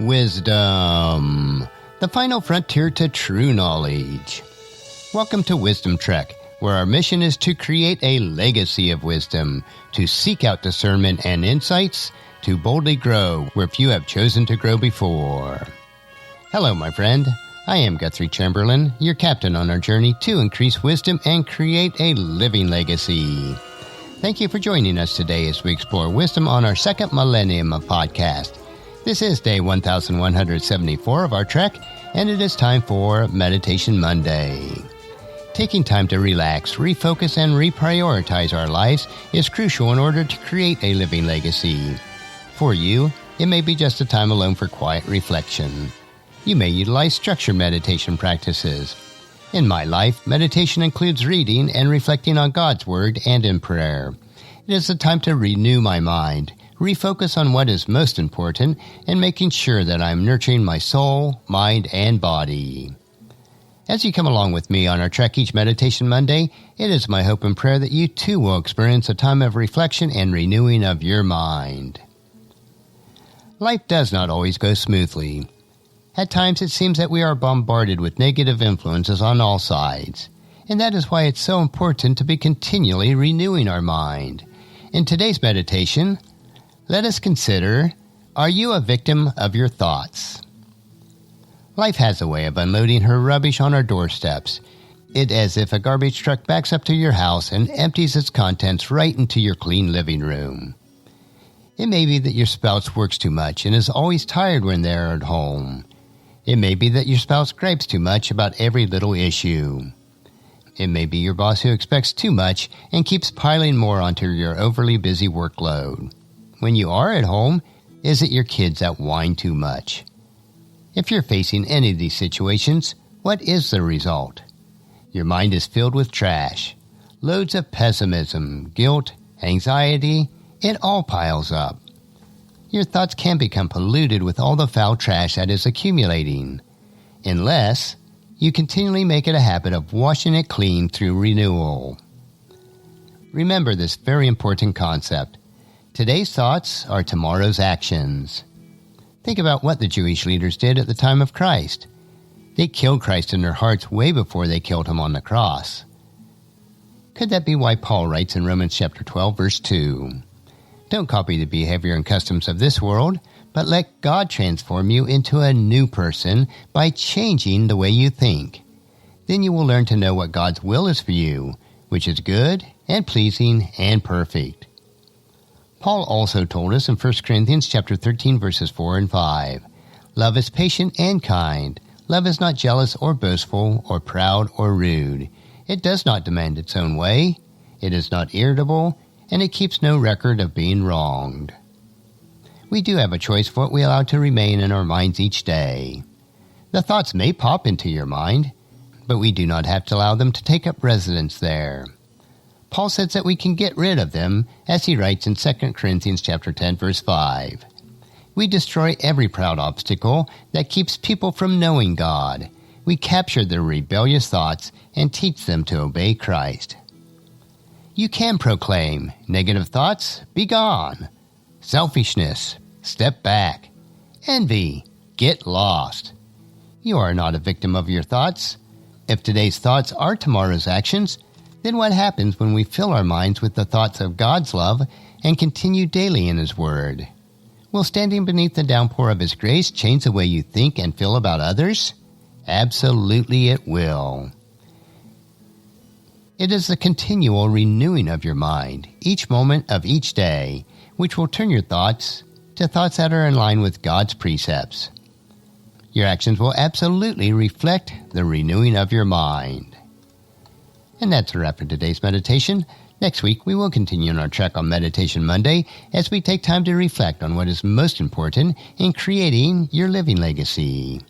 Wisdom, the final frontier to true knowledge. Welcome to Wisdom Trek, where our mission is to create a legacy of wisdom, to seek out discernment and insights, to boldly grow where few have chosen to grow before. Hello, my friend. I am Guthrie Chamberlain, your captain on our journey to increase wisdom and create a living legacy. Thank you for joining us today as we explore wisdom on our second millennium of podcast. This is day 1174 of our trek, and it is time for Meditation Monday. Taking time to relax, refocus, and reprioritize our lives is crucial in order to create a living legacy. For you, it may be just a time alone for quiet reflection. You may utilize structured meditation practices. In my life, meditation includes reading and reflecting on God's Word and in prayer. It is a time to renew my mind, refocus on what is most important, and making sure that I am nurturing my soul, mind, and body. As you come along with me on our trek each Meditation Monday, it is my hope and prayer that you too will experience a time of reflection and renewing of your mind. Life does not always go smoothly. At times it seems that we are bombarded with negative influences on all sides, and that is why it's so important to be continually renewing our mind. In today's meditation, let us consider, are you a victim of your thoughts? Life has a way of unloading her rubbish on our doorsteps. It as if a garbage truck backs up to your house and empties its contents right into your clean living room. It may be that your spouse works too much and is always tired when they are at home. It may be that your spouse gripes too much about every little issue. It may be your boss who expects too much and keeps piling more onto your overly busy workload. When you are at home, is it your kids that whine too much? If you're facing any of these situations, what is the result? Your mind is filled with trash. Loads of pessimism, guilt, anxiety, it all piles up. Your thoughts can become polluted with all the foul trash that is accumulating, unless you continually make it a habit of washing it clean through renewal. Remember this very important concept. Today's thoughts are tomorrow's actions. Think about what the Jewish leaders did at the time of Christ. They killed Christ in their hearts way before they killed him on the cross. Could that be why Paul writes in Romans chapter 12, verse 2? Don't copy the behavior and customs of this world, but let God transform you into a new person by changing the way you think. Then you will learn to know what God's will is for you, which is good and pleasing and perfect. Paul also told us in 1 Corinthians chapter 13, verses 4 and 5, love is patient and kind. Love is not jealous or boastful or proud or rude. It does not demand its own way. It is not irritable, and it keeps no record of being wronged. We do have a choice for what we allow to remain in our minds each day. The thoughts may pop into your mind, but we do not have to allow them to take up residence there. Paul says that we can get rid of them, as he writes in 2 Corinthians chapter 10, verse 5. We destroy every proud obstacle that keeps people from knowing God. We capture their rebellious thoughts and teach them to obey Christ. You can proclaim, negative thoughts, be gone. Selfishness, step back. Envy, get lost. You are not a victim of your thoughts. If today's thoughts are tomorrow's actions, then what happens when we fill our minds with the thoughts of God's love and continue daily in His Word? Will standing beneath the downpour of His grace change the way you think and feel about others? Absolutely it will. It is the continual renewing of your mind, each moment of each day, which will turn your thoughts to thoughts that are in line with God's precepts. Your actions will absolutely reflect the renewing of your mind. And that's a wrap for today's meditation. Next week, we will continue on our trek on Meditation Monday as we take time to reflect on what is most important in creating your living legacy.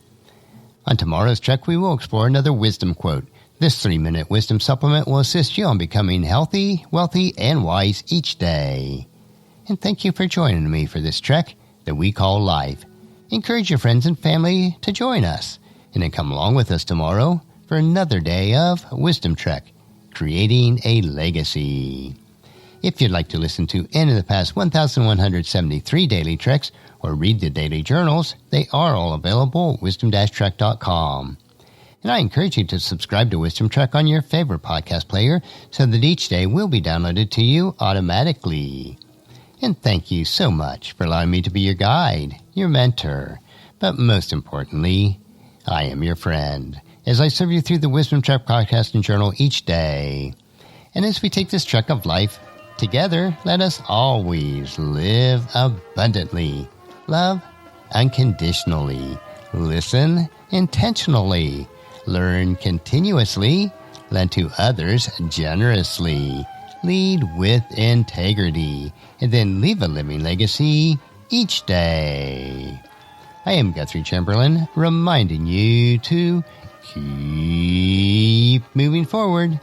On tomorrow's trek, we will explore another wisdom quote. This 3-minute wisdom supplement will assist you on becoming healthy, wealthy, and wise each day. And thank you for joining me for this trek that we call life. Encourage your friends and family to join us, and then come along with us tomorrow for another day of Wisdom Trek, creating a legacy. If you'd like to listen to any of the past 1,173 daily treks, or read the daily journals, they are all available at wisdom-trek.com. And I encourage you to subscribe to Wisdom Trek on your favorite podcast player so that each day will be downloaded to you automatically. And thank you so much for allowing me to be your guide, your mentor, but most importantly, I am your friend as I serve you through the Wisdom Trek podcast and journal each day. And as we take this trek of life together, let us always live abundantly, love unconditionally, listen intentionally, learn continuously, lend to others generously, lead with integrity, and then leave a living legacy each day. I am Guthrie Chamberlain, reminding you to keep moving forward,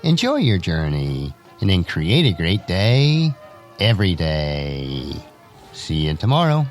enjoy your journey, and then create a great day every day. See you tomorrow.